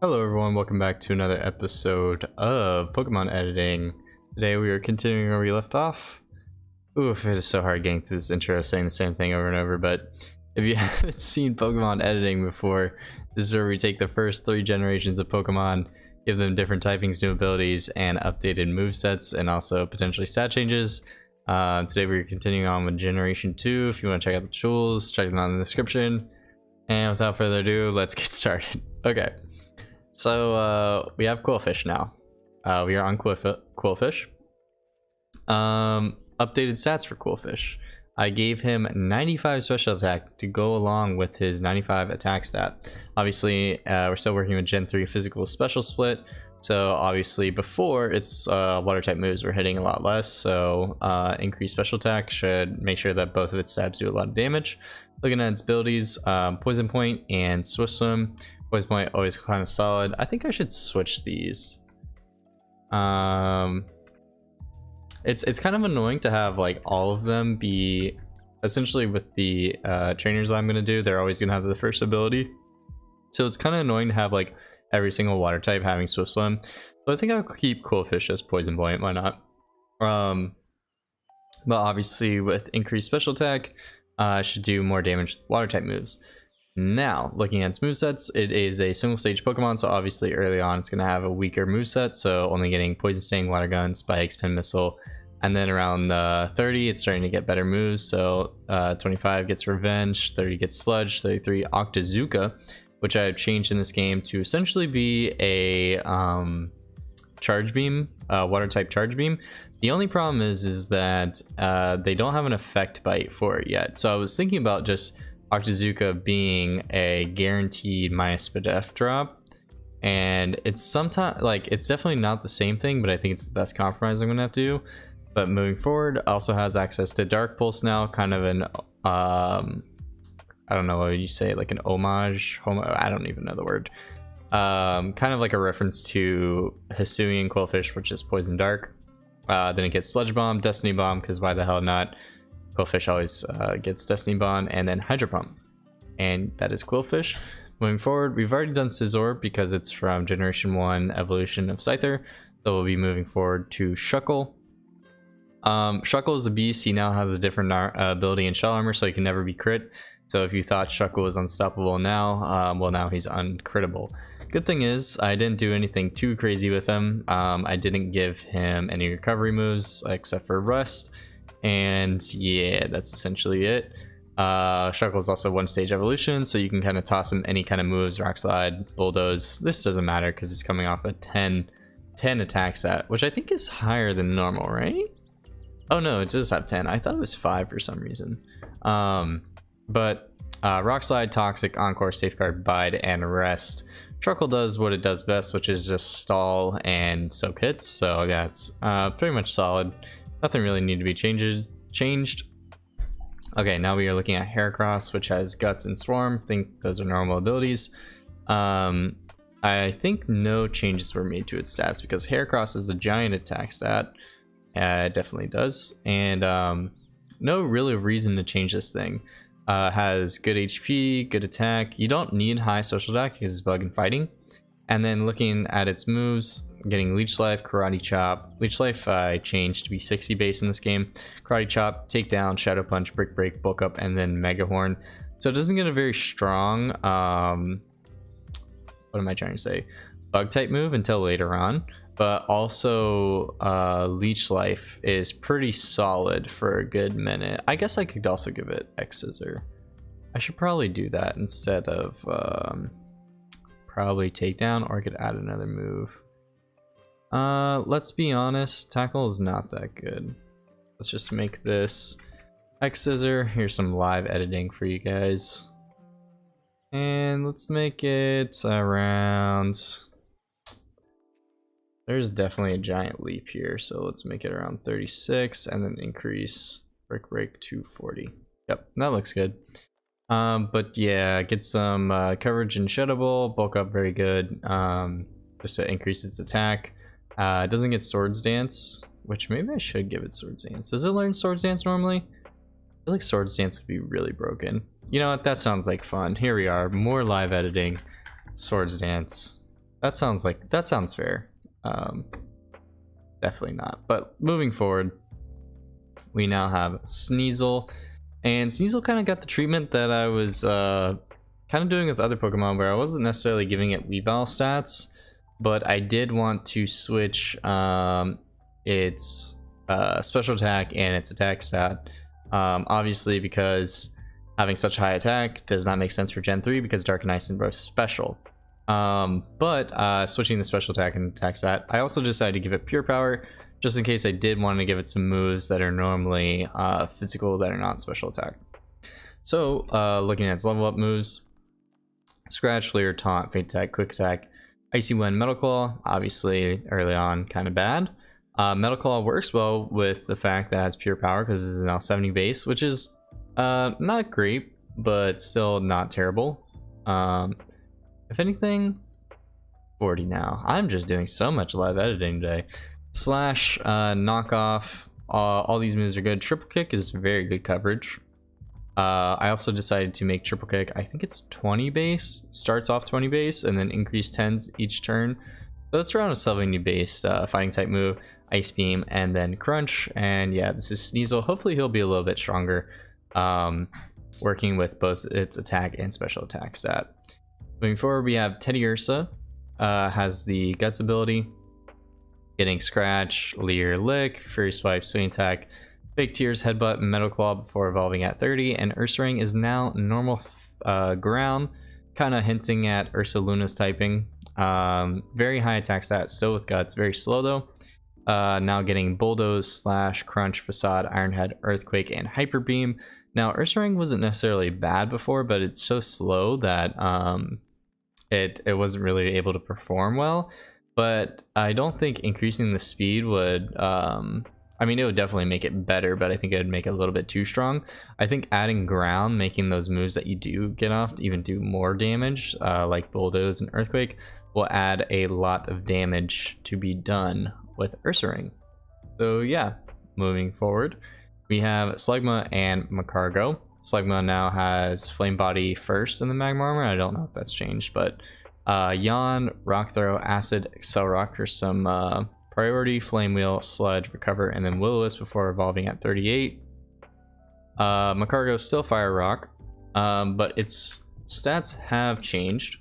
Hello everyone, welcome back to another episode of Pokemon Editing. Today we are continuing where we left off. Oof, it is so hard getting through this intro saying the same thing over and over, but if you haven't seen Pokemon Editing before, this is where we take the first 3 generations of Pokemon, give them different typings, new abilities, and updated movesets, and also potentially stat changes. Today we're continuing on with Generation 2. If you want to check out the tools, check them out in the description. And without further ado, let's get started. Okay. So we have Qwilfish now. We are on Qwilfish. Updated stats for Qwilfish. I gave him 95 special attack to go along with his 95 attack stat. Obviously, we're still working with Gen 3 physical special split. So obviously before it's water type moves were hitting a lot less. So increased special attack should make sure that both of its stabs do a lot of damage. Looking at its abilities, Poison Point and Swift Swim. Poison Point always kind of solid. I think I should switch these. It's kind of annoying to have like all of them be essentially with the trainers I'm gonna do. They're always gonna have the first ability, so it's kind of annoying to have like every single water type having Swift Swim. So I think I'll keep Qwilfish as Poison Point. Why not? But obviously with increased special attack, should do more damage with water type moves. Now, looking at its movesets, it is a single stage Pokemon, so obviously early on it's going to have a weaker moveset, so only getting Poison Sting, Water Gun, Spike, Spin Missile, and then around 30 it's starting to get better moves, so 25 gets Revenge, 30 gets Sludge, 33 Octazooka, which I've changed in this game to essentially be a Charge Beam, Water type Charge Beam. The only problem is that they don't have an effect bite for it yet, so I was thinking about just Octazooka being a guaranteed -Def drop, and it's sometimes like it's definitely not the same thing, but I think it's the best compromise I'm gonna have to do. But moving forward, also has access to Dark Pulse now, kind of an I don't know what you say, like an homage. I don't even know the word. Kind of like a reference to Hisuian Qwilfish, which is Poison Dark. Then it gets Sludge Bomb, Destiny Bomb, because why the hell not? Qwilfish always gets Destiny Bond, and then Hydro Pump, and that is Qwilfish. Moving forward, we've already done Scizor because it's from Generation 1 evolution of Scyther, so we'll be moving forward to Shuckle. Shuckle is a beast. He now has a different ability in Shell Armor, so he can never be crit. So if you thought Shuckle was unstoppable now, well, now he's uncrittable. Good thing is, I didn't do anything too crazy with him. I didn't give him any recovery moves except for Rust. And yeah, that's essentially it. Shuckle is also 1-stage evolution, so you can kind of toss him any kind of moves, Rock Slide, Bulldoze. This doesn't matter because he's coming off a 10 attack stat, which I think is higher than normal, right? Oh no, it does have 10. I thought it was 5 for some reason. But Rock Slide, Toxic, Encore, Safeguard, Bide, and Rest. Shuckle does what it does best, which is just stall and soak hits. So yeah, it's pretty much solid. Nothing really need to be changed. Okay, now we are looking at Heracross, which has Guts and Swarm. I think those are normal abilities. I think no changes were made to its stats because Heracross is a giant attack stat. It definitely does. And no really reason to change this thing. Has good HP, good attack. You don't need high social attack because it's bug and fighting. And then looking at its moves, getting Leech Life, Karate Chop. Leech Life I changed to be 60 base in this game. Karate Chop, Takedown, Shadow Punch, Brick Break, Bulk Up, and then Mega Horn. So it doesn't get a very strong, what am I trying to say? Bug type move until later on. But also Leech Life is pretty solid for a good minute. I guess I could also give it X Scissor. I should probably do that instead of probably Takedown, or I could add another move. Let's be honest, Tackle is not that good. Let's just make this X Scissor. Here's some live editing for you guys. And let's make it around... There's definitely a giant leap here, so let's make it around 36 and then increase Brick Break to 40. Yep, that looks good. But yeah, get some coverage in Sheddable, Bulk Up very good, just to increase its attack. It doesn't get Swords Dance, which maybe I should give it Swords Dance. Does it learn Swords Dance normally? I feel like Swords Dance would be really broken. You know what, that sounds like fun. Here we are, more live editing. Swords Dance. That sounds fair. Definitely not. But moving forward, we now have Sneasel, and Sneasel kind of got the treatment that I was kind of doing with other Pokemon, where I wasn't necessarily giving it Weavile stats, but I did want to switch its special attack and its attack stat. Obviously, because having such high attack does not make sense for Gen 3 because Dark and Ice are both special. But switching the special attack and attack stat, I also decided to give it Pure Power, just in case I did want to give it some moves that are normally physical that are not special attack. So looking at its level up moves, Scratch, Leer, Taunt, Faint Attack, Quick Attack, Icy Wind, Metal Claw, obviously early on kind of bad. Metal Claw works well with the fact that it's Pure Power because this is now 70 base, which is not great, but still not terrible. If anything, 40 now. I'm just doing so much live editing today. Slash, knockoff, all these moves are good. Triple Kick is very good coverage. I also decided to make Triple Kick, I think it's 20 base, starts off 20 base, and then increase 10s each turn. So it's around a 70 based fighting type move, Ice Beam, and then Crunch. And yeah, this is Sneasel. Hopefully he'll be a little bit stronger, working with both its attack and special attack stat. Moving forward, we have Teddiursa, has the Guts ability, getting Scratch, Leer, Lick, Fury Swipe, Swing Attack, Big Tears, Headbutt, Metal Claw before evolving at 30, and Ursaring is now normal ground, kind of hinting at Ursaluna's typing. Very high attack stat, still with Guts, very slow though. Now getting Bulldoze, Slash, Crunch, Facade, Iron Head, Earthquake, and Hyper Beam. Now Ursaring wasn't necessarily bad before, but it's so slow that it wasn't really able to perform well. But I don't think increasing the speed would I mean, it would definitely make it better, but I think it would make it a little bit too strong. I think adding ground, making those moves that you do get off to even do more damage, like Bulldoze and Earthquake, will add a lot of damage to be done with Ursaring. So yeah, moving forward, we have Slugma and Magcargo. Slugma now has Flame Body first in the Magma Armor. I don't know if that's changed, but Yawn, Rock Throw, Acid, Excel Rock for some priority, Flame Wheel, Sludge, Recover, and then Will-O-Wisp before evolving at 38. Magcargo still Fire Rock, but its stats have changed.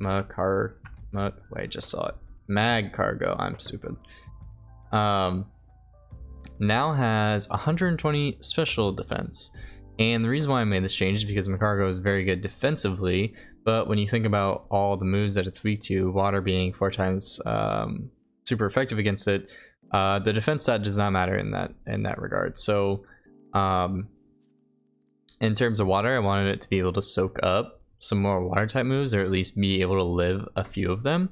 Wait, I just saw it. Magcargo, I'm stupid. Now has 120 special defense. And the reason why I made this change is because Magcargo is very good defensively, but when you think about all the moves that it's weak to, water being 4 times super effective against it, the defense stat does not matter in that regard. So in terms of water, I wanted it to be able to soak up some more water type moves, or at least be able to live a few of them.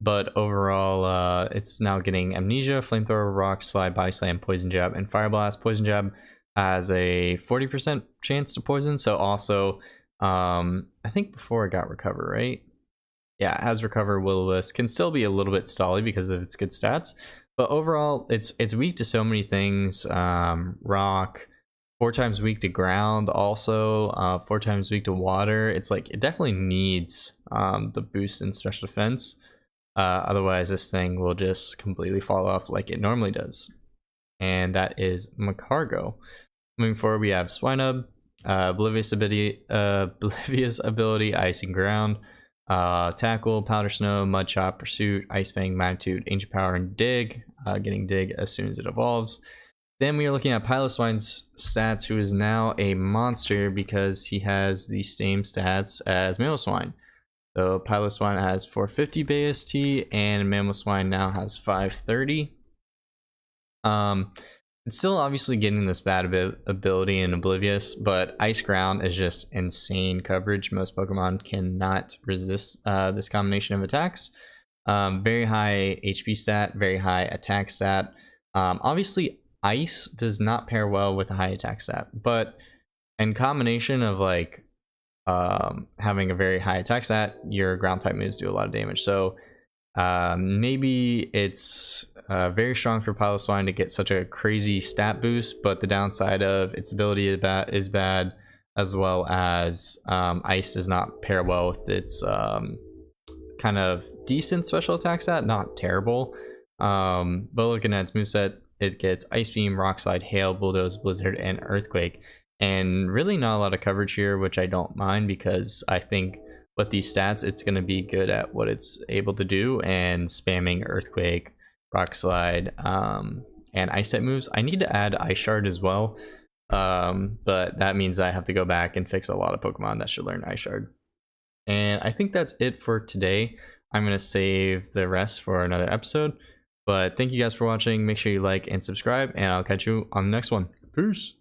But overall, it's now getting Amnesia, Flamethrower, Rock, Slide, Body Slam, Poison Jab, and Fire Blast. Poison Jab has a 40% chance to poison, so also I think before it got Recover, right? Yeah, it has Recover. Will-O-Wisp can still be a little bit stally because of its good stats, but overall it's weak to so many things. Rock, 4 times weak to ground, also 4 times weak to water. It's like it definitely needs the boost in special defense. Otherwise this thing will just completely fall off like it normally does. And that is Magcargo. Moving forward, we have Swinub, Oblivious ability, Ice and Ground, Tackle, Powder Snow, Mud Chop, Pursuit, Ice Fang, Magnitude, Ancient Power, and Dig. Getting Dig as soon as it evolves. Then we are looking at Piloswine's stats, who is now a monster because he has the same stats as Mamoswine. So Piloswine has 450 BAST and Mamoswine now has 530. It's still obviously getting this bad ability in Oblivious, but Ice Ground is just insane coverage. Most Pokemon cannot resist this combination of attacks. Very high HP stat, very high attack stat. Obviously Ice does not pair well with a high attack stat, but in combination of like having a very high attack stat, your ground type moves do a lot of damage. So maybe it's very strong for Piloswine to get such a crazy stat boost, but the downside of its ability is bad, as well as Ice does not pair well with its kind of decent special attack stat, not terrible. But looking at its moveset, it gets Ice Beam, Rock Slide, Hail, Bulldoze, Blizzard, and Earthquake. And really not a lot of coverage here, which I don't mind because I think with these stats, it's going to be good at what it's able to do, and spamming Earthquake, Rock Slide, and Ice type moves. I need to add Ice Shard as well, but that means I have to go back and fix a lot of Pokemon that should learn Ice Shard. And I think that's it for today. I'm going to save the rest for another episode, but thank you guys for watching. Make sure you like and subscribe, and I'll catch you on the next one. Peace.